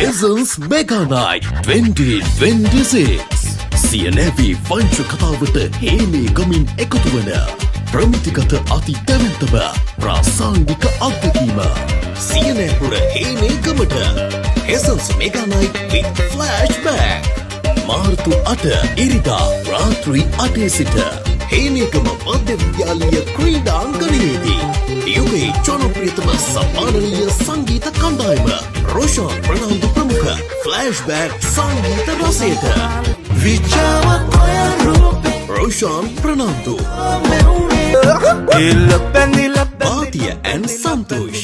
Essence Mega Night 2026 සියනැවි වංශ කතාවට හේනේ ගමින් එකතු වන ප්‍රමිතිගත අති දැවැන්තම ප්‍රාසංගික අත්දැකීම සියනැපුර හේනේ ගමට Essence Mega Night with Flashback මාර්තු 8 ඉරිදා රාත්‍රී 8 සිට හේනේගම මධ්‍ය විද්‍යාලීය ක්‍රීඩාංගණයේදී යුගයේ ජනප්‍රියතම සම්මානනීය සංගීත කණ්ඩායම රෝෂාන් ප්‍රනාන්දු ප්‍රමුඛ ෆ්ලෑෂ්බෑක් සංගීත රසයට රෝෂාන් ප්‍රනාන්දු බාතිය ඇන් සන්තෝෂ්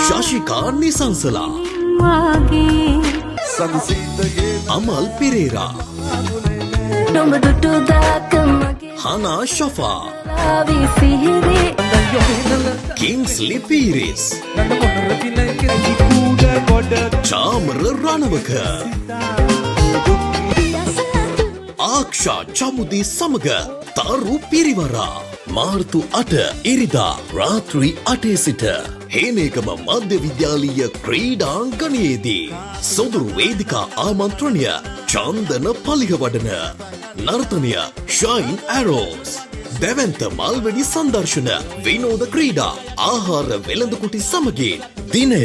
ශශිකා නිසංසලා අමල් පෙරේරා හනා ෂෆා කිංස්ලි පීරිස් චාමර රණවක ආක්ෂා චමුදී සමග තරු පිරිවරා මාර්තු 8 ඉරිදා රාත්‍රී 8 සිට හේනේගම මධ්‍ය විද්‍යාලීය ක්‍රීඩාංගණයේදී සොඳුරු වේදිකා ආමන්ත්‍රණය චන්දන පලිහවඩන නර්තනය ෂයින් ඇරෝස් දැවැන්ත මල්වැනි සංදර්ශන විනෝද ක්‍රීඩා ආහාර වෙළඳකුටි සමගින් දිනය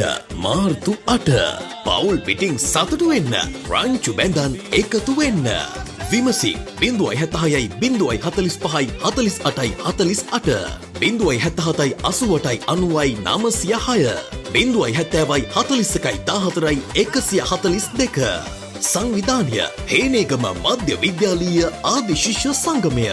මාර්තු 8 පවුල් පිටින් සතුටු වෙන්න රංචු බැඳන් එකතු වෙන්න විමසි 076යි 045යි 48යි 48 077යි 88යි 90යි 906 070යි 41යි 14යි 142 සංවිධානය හේනේගම මධ්‍ය විද්‍යාලීය ආදි ශිෂ්‍ය සංගමය